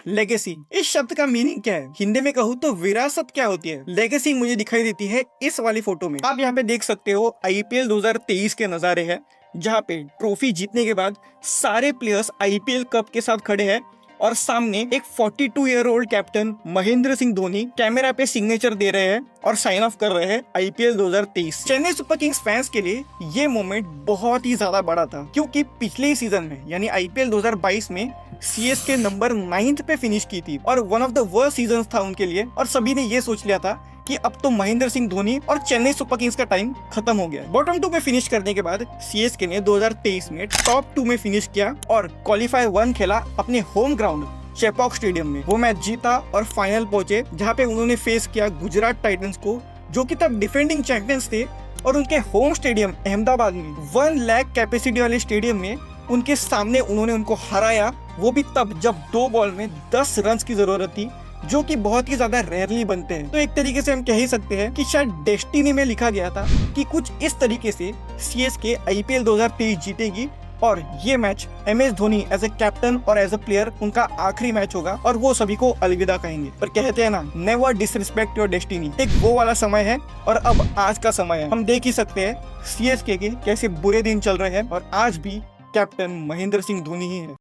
Legacy, इस शब्द का मीनिंग क्या है? हिंदी में कहूँ तो विरासत क्या होती है? लेगेसी मुझे दिखाई देती है इस वाली फोटो में। आप यहाँ पे देख सकते हो आईपीएल 2023 के नजारे हैं, जहाँ पे ट्रॉफी जीतने के बाद सारे प्लेयर्स आईपीएल कप के साथ खड़े हैं और सामने एक 42 year old captain Mahendra Singh Dhoni camera पे सिग्नेचर दे रहे हैं और साइन ऑफ कर रहे हैं IPL 2023। Chennai super Kings fans के लिए ये मोमेंट बहुत ही ज्यादा बड़ा था, क्योंकि पिछले ही सीजन में यानी आईपीएल 2022 में सीएसके नंबर 9 पे फिनिश की थी और one of the worst season था उनके लिए, और सभी ने ये सोच लिया था कि अब तो महेंद्र सिंह धोनी और चेन्नई सुपर किंग्स का टाइम खत्म हो गया। बॉटम 2 में फिनिश करने के बाद सीएसके ने 2023 में टॉप 2 में फिनिश किया और क्वालिफायर 1 खेला अपने होम ग्राउंड चेपॉक स्टेडियम में। वो मैच जीता और फाइनल पहुंचे, जहां पे उन्होंने फेस किया गुजरात टाइटंस को, जो कि तब डिफेंडिंग चैंपियंस थे, और उनके होम स्टेडियम अहमदाबाद में 1 लाख कैपेसिटी वाले स्टेडियम में उनके सामने उन्होंने उनको हराया, वो भी तब जब 2 बॉल में 10 रन की जरूरत थी, जो कि बहुत ही ज्यादा रेयरली बनते हैं। तो एक तरीके से हम कह ही सकते हैं कि शायद डेस्टिनी में लिखा गया था कि कुछ इस तरीके से सीएसके आईपीएल 2023 जीतेगी और ये match MS Dhoni as a captain और एज ए प्लेयर उनका आखिरी मैच होगा और वो सभी को अलविदा कहेंगे। पर कहते हैं ना, नेवर डिसरिस्पेक्ट योर डेस्टिनी। एक वो वाला समय है और अब आज का समय है। हम देख ही सकते हैं सीएसके के कैसे बुरे दिन चल रहे हैं और आज भी कैप्टन महेंद्र सिंह धोनी ही है।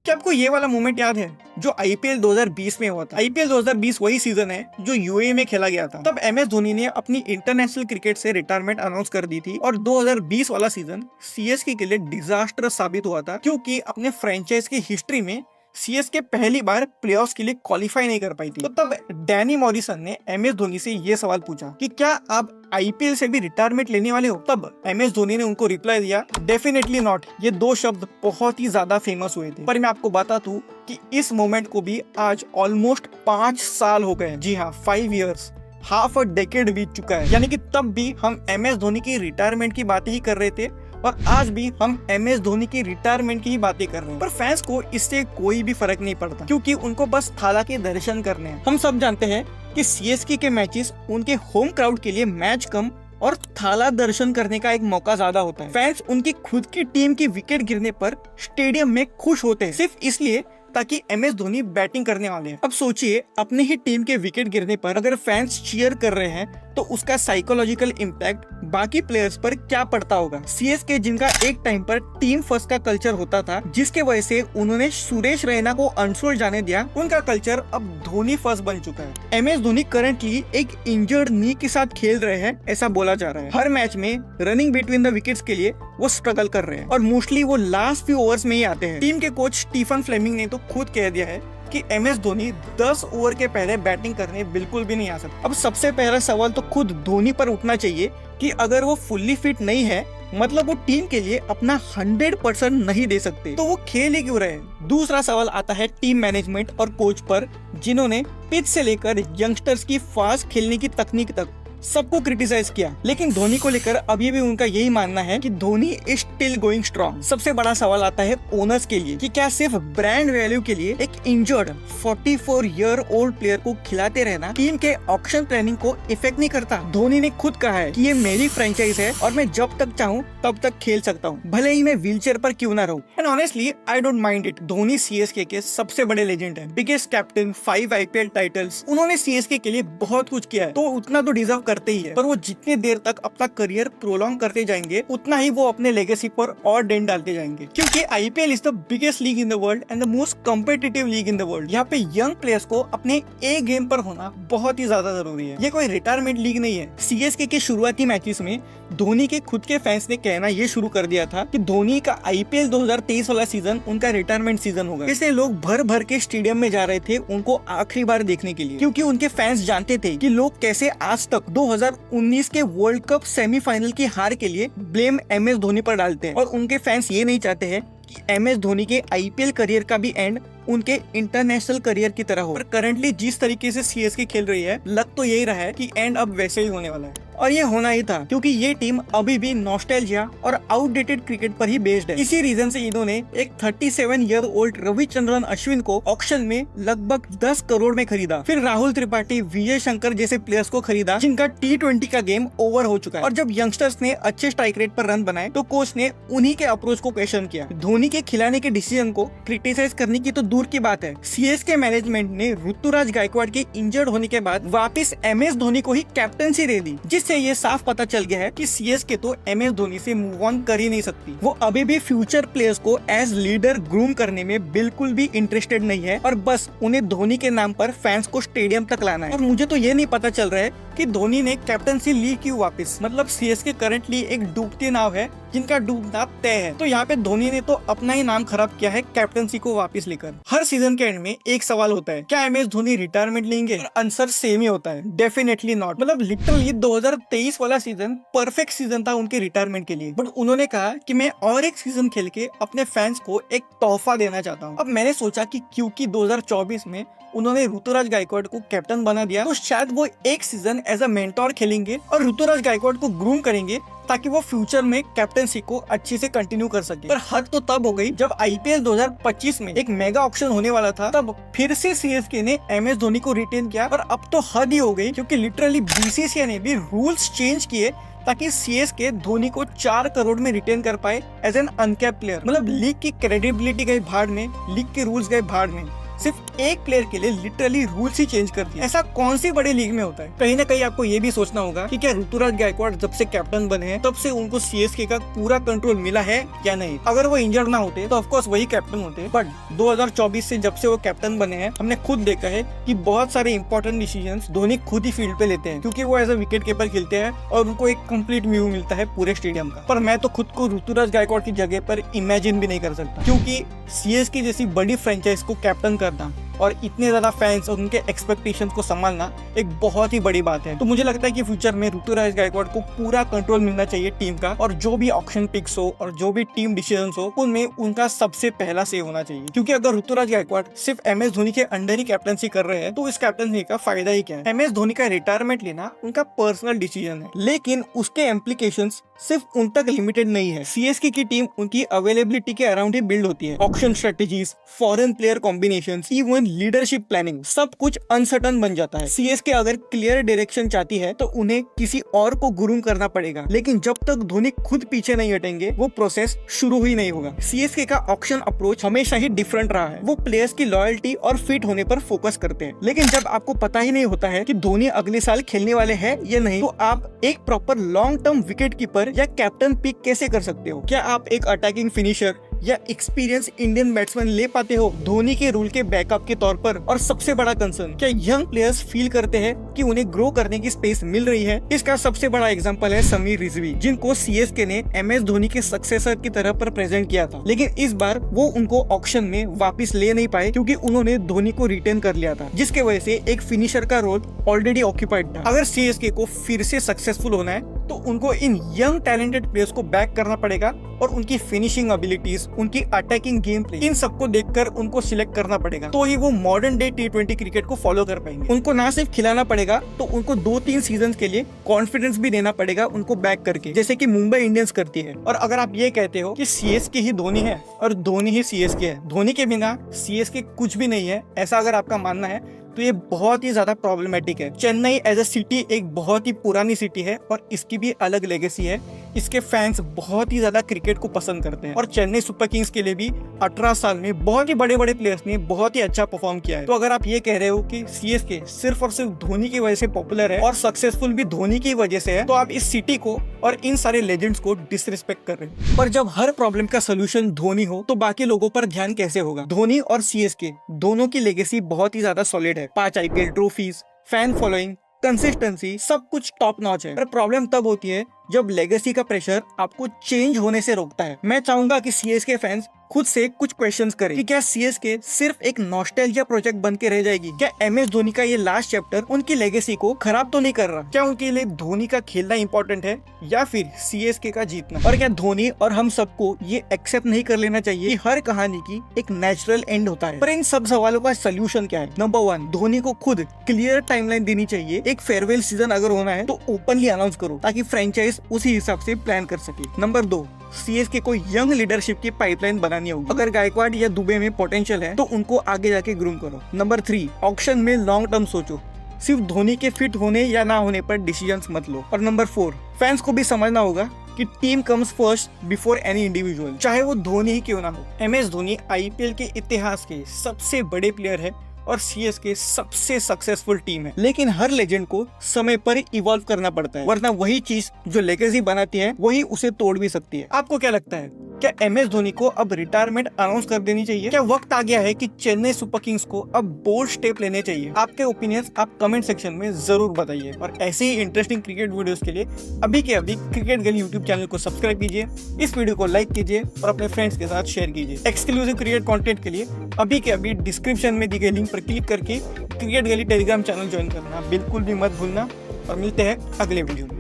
क्या आपको ये वाला मोमेंट याद है जो आईपीएल 2020 में हुआ था? आईपीएल 2020 वही सीजन है जो यूएई में खेला गया था। तब एमएस धोनी ने अपनी इंटरनेशनल क्रिकेट से रिटायरमेंट अनाउंस कर दी थी और 2020 वाला सीजन सीएसके के लिए डिजास्टर साबित हुआ था, क्योंकि अपने फ्रेंचाइज की हिस्ट्री में सीएसके पहली बार प्लेऑफ्स के लिए क्वालिफाई नहीं कर पाई थी। तो तब डैनी मॉरिसन ने एमएस धोनी से ये सवाल पूछा कि क्या आप आईपीएल से भी रिटायरमेंट लेने वाले हो? तब एमएस धोनी ने उनको रिप्लाई दिया, डेफिनेटली नॉट। ये 2 शब्द बहुत ही ज्यादा फेमस हुए थे। पर मैं आपको बता दूं कि इस मोमेंट को भी आज ऑलमोस्ट 5 साल हो गए। जी हाँ, 5 इयर्स, हाफ अ डेकेड बीत चुका है। यानी कि तब भी हम एमएस धोनी की रिटायरमेंट की बातें ही कर रहे थे और आज भी हम एमएस धोनी की रिटायरमेंट की ही बातें कर रहे हैं। पर फैंस को इससे कोई भी फर्क नहीं पड़ता, क्योंकि उनको बस थाला के दर्शन करने हैं। हम सब जानते हैं कि सीएसके के मैचेस उनके होम क्राउड के लिए मैच कम और थाला दर्शन करने का एक मौका ज्यादा होता है। फैंस उनकी खुद की टीम की विकेट गिरने पर स्टेडियम में खुश होते हैं, सिर्फ इसलिए ताकि एमएस धोनी बैटिंग करने वाले हैं। अब सोचिए, अपने ही टीम के विकेट गिरने पर अगर फैंस चीयर कर रहे हैं तो उसका साइकोलॉजिकल इम्पैक्ट बाकी प्लेयर्स पर क्या पड़ता होगा। सीएसके जिनका एक टाइम पर टीम फर्स्ट का कल्चर होता था, जिसके वजह से उन्होंने सुरेश रैना को अनसोल्ड जाने दिया, उनका कल्चर अब धोनी फर्स्ट बन चुका है। एमएस धोनी करंटली एक इंजर्ड नी के साथ खेल रहे हैं, ऐसा बोला जा रहा है। हर मैच में रनिंग बिटवीन द विकेट्स के लिए वो स्ट्रगल कर रहे हैं और मोस्टली वो लास्ट फ्यू ओवर्स में ही आते हैं। टीम के कोच स्टीफन फ्लेमिंग ने तो खुद कह दिया है कि एमएस धोनी 10 ओवर के पहले बैटिंग करने बिल्कुल भी नहीं आ सकता। अब सबसे पहला सवाल तो खुद धोनी पर उठना चाहिए कि अगर वो फुल्ली फिट नहीं है, मतलब वो टीम के लिए अपना 100% नहीं दे सकते, तो वो खेल ही क्यों रहे? दूसरा सवाल आता है टीम मैनेजमेंट और कोच पर, जिन्होंने पिच से लेकर यंगस्टर्स की फास्ट खेलने की तकनीक तक सबको क्रिटिसाइज किया, लेकिन धोनी को लेकर अभी भी उनका यही मानना है कि Dhoni is still going strong. सबसे बड़ा सवाल आता है ओनर्स के लिए कि क्या सिर्फ ब्रांड वैल्यू के लिए एक इंजर्ड 44 ईयर ओल्ड प्लेयर को खिलाते रहना टीम के ऑक्शन प्लानिंग को इफेक्ट नहीं करता? धोनी ने खुद कहा है कि ये मेरी फ्रेंचाइज है और मैं जब तक चाहूँ तब तक खेल सकता हूँ, भले ही मैं व्हीलचेयर पर क्यों ना रहूं। And honestly I don't mind it. Dhoni CSK के सबसे बड़े लेजेंड है, बिगेस्ट कैप्टन, 5 आईपीएल टाइटल्स। उन्होंने सीएसके के लिए बहुत कुछ किया है, तो उतना तो डिजर्व करते ही है। पर वो जितने देर तक अपना करियर प्रोलॉन्ग करते जाएंगे, उतना ही वो अपने लेगेसी पर और डेंट डालते जाएंगे, क्योंकि IPL is the biggest league in the world and the most competitive league in the world. यहाँ पे यंग प्लेयर्स को अपने ए गेम पर होना बहुत ही ज्यादा जरूरी है। ये कोई रिटायरमेंट लीग नहीं है। सीएसके के शुरुआती मैचेस में धोनी के खुद के फैंस ने कहना ये शुरू कर दिया था कि धोनी का आईपीएल 2023 वाला सीजन उनका रिटायरमेंट सीजन होगा। इसलिए लोग भर भर के स्टेडियम में जा रहे थे उनको आखिरी बार देखने के लिए, क्योंकि उनके फैंस जानते थे कि लोग कैसे आज तक 2019 के वर्ल्ड कप सेमीफाइनल की हार के लिए ब्लेम एमएस धोनी पर डालते हैं, और उनके फैंस ये नहीं चाहते हैं कि एमएस धोनी के आईपीएल करियर का भी एंड उनके इंटरनेशनल करियर की तरह हो। पर करंटली जिस तरीके से सीएसके खेल रही है, लग तो यही रहा है कि एंड अब वैसे ही होने वाला है। और ये होना ही था, क्योंकि ये टीम अभी भी नॉस्टैल्जिया और आउटडेटेड क्रिकेट पर ही बेस्ड है। इसी रीजन से इन्होंने एक 37 ईयर ओल्ड रविचंद्रन अश्विन को ऑक्शन में लगभग 10 करोड़ में खरीदा। फिर राहुल त्रिपाठी, विजय शंकर जैसे प्लेयर्स को खरीदा जिनका T20 का गेम ओवर हो चुका है। और जब यंगस्टर्स ने अच्छे स्ट्राइक रेट पर रन बनाए तो कोच ने उन्हीं के अप्रोच को क्वेश्चन किया। धोनी के खिलाने के डिसीजन को क्रिटिसाइज करने की तो दूर की बात है, सीएसके मैनेजमेंट ने ऋतुराज गायकवाड़ के इंजर्ड होने के बाद वापस MS धोनी को ही कैप्टनसी दे दी, जिससे ये साफ पता चल गया है कि सीएसके तो MS धोनी से मूव ऑन कर ही नहीं सकती। वो अभी भी फ्यूचर प्लेयर्स को एज लीडर ग्रूम करने में बिल्कुल भी इंटरेस्टेड नहीं है और बस उन्हें धोनी के नाम पर फैंस को स्टेडियम तक लाना है। और मुझे तो ये नहीं पता चल रहा है कि धोनी ने कैप्टनसी ली क्यों वापस। मतलब सीएसके करंटली एक डूबती नाव है जिनका डूबना तय है। तो यहाँ पे धोनी ने तो अपना ही नाम खराब किया है कैप्टनसी को वापस लेकर। हर सीजन के एंड में एक सवाल होता है, क्या MS धोनी रिटायरमेंट लेंगे? आंसर सेम ही होता है, डेफिनेटली नॉट। मतलब लिटरली 2023 वाला सीजन परफेक्ट सीजन था उनके रिटायरमेंट के लिए, बट उन्होंने कहा कि मैं और एक सीजन खेल के अपने फैंस को एक तोहफा देना चाहता हूँ। अब मैंने सोचा कि क्योंकि 2024 में उन्होंने ऋतुराज गायकवाड़ को कैप्टन बना दिया, तो शायद वो एक सीजन एज अ मेंटोर खेलेंगे और ऋतुराज गायकवाड़ को ग्रूम करेंगे ताकि वो फ्यूचर में कैप्टनसी को अच्छे से कंटिन्यू कर सके। पर हद तो तब हो गई जब IPL 2025 में एक मेगा ऑक्शन होने वाला था, तब फिर से सीएसके ने MS धोनी को रिटेन किया। और अब तो हद ही हो गई, क्योंकि लिटरली BCCI ने भी रूल्स चेंज किए ताकि सीएसके धोनी को 4 करोड़ में रिटेन कर पाए एज एन अनकैप्ड प्लेयर। मतलब लीग की क्रेडिबिलिटी गई भाड़ में, लीग के रूल्स गए भाड़ में, सिर्फ एक प्लेयर के लिए लिटरली रूल्स ही चेंज कर दिया। ऐसा कौन सी बड़ी लीग में होता है? कहीं ना कहीं आपको ये भी सोचना होगा कि क्या ऋतुराज गायकवाड़ जब से कैप्टन बने हैं तब से उनको सीएसके का पूरा कंट्रोल मिला है या नहीं। अगर वो इंजर्ड ना होते तो ऑफकोर्स वही कैप्टन होते, बट 2024 से जब से वो कैप्टन बने हैं हमने खुद देखा है कि बहुत सारे इंपॉर्टेंट डिसीजंस धोनी खुद ही फील्ड पे लेते हैं, क्योंकि वो एज अ विकेट कीपर खेलते हैं और उनको एक कंप्लीट व्यू मिलता है पूरे स्टेडियम का। पर मैं तो खुद को ऋतुराज गायकवाड़ की जगह पर इमेजिन भी नहीं कर सकता, क्योंकि सीएसके जैसी बड़ी फ्रेंचाइज को कैप्टन करना और इतने ज्यादा फैंस और उनके एक्सपेक्टेशंस को संभालना एक बहुत ही बड़ी बात है। तो मुझे लगता है कि फ्यूचर में ऋतुराज गायकवाड़ को पूरा कंट्रोल मिलना चाहिए टीम का, और जो भी ऑक्शन पिक्स हो और जो भी टीम डिसीजंस हो उनमें उनका सबसे पहला से होना चाहिए। क्योंकि अगर ऋतुराज गायकवाड़ सिर्फ MS धोनी के अंडर ही कैप्टनसी कर रहे हैं तो इस कैप्टनसी का फायदा ही क्या है? MS धोनी का रिटायरमेंट लेना उनका पर्सनल डिसीजन है, लेकिन उसके इम्प्लीकेशंस सिर्फ उन तक लिमिटेड नहीं है। सीएसके की टीम उनकी अवेलेबिलिटी के अराउंड ही बिल्ड होती है। Auction strategies, foreign player combinations, even leadership planning, सब कुछ अनसर्टन बन जाता है। सीएसके अगर क्लियर डायरेक्शन चाहती है तो उन्हें किसी और को गुरूम करना पड़ेगा, लेकिन जब तक धोनी खुद पीछे नहीं हटेंगे वो प्रोसेस शुरू ही नहीं होगा। सीएसके का ऑक्शन अप्रोच हमेशा ही डिफरेंट रहा है। वो प्लेयर्स की लॉयल्टी और फिट होने पर फोकस करते हैं, लेकिन जब आपको पता ही नहीं होता है कि धोनी अगले साल खेलने वाले हैं या नहीं, तो आप एक proper long term wicket keeper या कैप्टन पिक कैसे कर सकते हो? क्या आप एक अटैकिंग फिनिशर या एक्सपीरियंस इंडियन बैट्समैन ले पाते हो धोनी के रूल के बैकअप के तौर पर? और सबसे बड़ा कंसर्न, क्या यंग प्लेयर्स फील करते हैं कि उन्हें ग्रो करने की स्पेस मिल रही है? इसका सबसे बड़ा एग्जांपल है समीर रिजवी, जिनको सीएसके ने MS धोनी के सक्सेसर की तरह पर प्रेजेंट किया था, लेकिन इस बार वो उनको ऑक्शन में वापस ले नहीं पाए क्योंकि उन्होंने धोनी को रिटेन कर लिया था, जिसके वजह से एक फिनिशर का रोल ऑलरेडी ऑक्यूपाइड था। अगर सीएसके को फिर से सक्सेसफुल होना है तो उनको इन यंग टैलेंटेड प्लेयर्स को बैक करना पड़ेगा और उनकी फिनिशिंग एबिलिटीज, उनकी अटैकिंग गेम प्ले, इन सबको देखकर उनको सिलेक्ट करना पड़ेगा, तो ही वो मॉडर्न डे T20 क्रिकेट को फॉलो कर पाएंगे। उनको ना सिर्फ खिलाना पड़ेगा, तो उनको 2-3 सीजन के लिए कॉन्फिडेंस भी देना पड़ेगा उनको बैक करके, जैसे कि मुंबई इंडियंस करती है। और अगर आप ये कहते हो कि सीएसके ही धोनी है और धोनी ही सीएसके है, धोनी के बिना सीएसके कुछ भी नहीं है, ऐसा अगर आपका मानना है तो ये बहुत ही ज्यादा प्रॉब्लमेटिक है। चेन्नई एज अ सिटी एक बहुत ही पुरानी सिटी है और इसकी भी अलग लेगेसी है। इसके फैंस बहुत ही ज्यादा क्रिकेट को पसंद करते हैं और चेन्नई सुपर किंग्स के लिए भी 18 साल में बहुत ही बड़े बड़े प्लेयर्स ने बहुत ही अच्छा परफॉर्म किया है। तो अगर आप ये कह रहे हो कि सीएसके सिर्फ और सिर्फ धोनी की वजह से पॉपुलर है और सक्सेसफुल भी धोनी की वजह से है, तो आप इस सिटी को और इन सारे लेजेंड्स को डिसरिस्पेक्ट कर रहे हैं। पर जब हर प्रॉब्लम का सोल्यूशन धोनी हो तो बाकी लोगों पर ध्यान कैसे होगा? धोनी और सीएसके दोनों की लेगेसी बहुत ही ज्यादा सॉलिड है। 5 IPL trophies, fan following, consistency, सब कुछ टॉप नॉच है। पर प्रॉब्लम तब होती है जब लेगेसी का प्रेशर आपको चेंज होने से रोकता है। मैं चाहूंगा कि सीएसके फैंस खुद से कुछ क्वेश्चंस करें कि क्या सीएसके सिर्फ एक नॉस्टैल्जिया प्रोजेक्ट बन के रह जाएगी? क्या एमएस धोनी का ये लास्ट चैप्टर उनकी लेगेसी को खराब तो नहीं कर रहा? क्या उनके लिए धोनी का खेलना इंपॉर्टेंट है या फिर सीएसके का जीतना? और क्या धोनी और हम सबको ये एक्सेप्ट नहीं कर लेना चाहिए कि हर कहानी की एक नेचुरल एंड होता है? पर इन सब सवालों का सोल्यूशन क्या है? नंबर 1, धोनी को खुद क्लियर टाइमलाइन देनी चाहिए। एक फेयरवेल सीजन अगर होना है तो ओपनली अनाउंस करो ताकि फ्रेंचाइज उसी हिसाब से प्लान कर सके। नंबर 2, सीएसके को यंग लीडरशिप की पाइपलाइन बनानी होगी। अगर गायकवाड या दुबे में पोटेंशियल है तो उनको आगे जाके ग्रूम करो। नंबर 3, ऑक्शन में लॉन्ग टर्म सोचो, सिर्फ धोनी के फिट होने या ना होने पर डिसीजंस मत लो। और नंबर 4, फैंस को भी समझना होगा कि team comes first before any individual, चाहे वो धोनी ही क्यों ना हो। एमएस धोनी आईपीएल के इतिहास के सबसे बड़े प्लेयर है और सीएसके सबसे सक्सेसफुल टीम है, लेकिन हर लेजेंड को समय पर इवॉल्व करना पड़ता है, वरना वही चीज जो लेगेसी बनाती है वही उसे तोड़ भी सकती है। आपको क्या लगता है, क्या एमएस धोनी को अब रिटायरमेंट अनाउंस कर देनी चाहिए? क्या वक्त आ गया है कि चेन्नई सुपर किंग्स को अब बोल्ड स्टेप लेने चाहिए? आपके ओपिनियंस आप कमेंट सेक्शन में जरूर बताइए और ऐसे ही इंटरेस्टिंग क्रिकेट वीडियोस के लिए अभी के अभी क्रिकेट गली यूट्यूब चैनल को सब्सक्राइब कीजिए, इस वीडियो को लाइक कीजिए और अपने फ्रेंड्स के साथ शेयर कीजिए। एक्सक्लूसिव क्रिकेट कंटेंट के लिए अभी के अभी डिस्क्रिप्शन में दी गई लिंक पर क्लिक करके क्रिकेट गली टेलीग्राम चैनल ज्वाइन करना बिल्कुल भी मत भूलना और मिलते हैं अगले वीडियो में।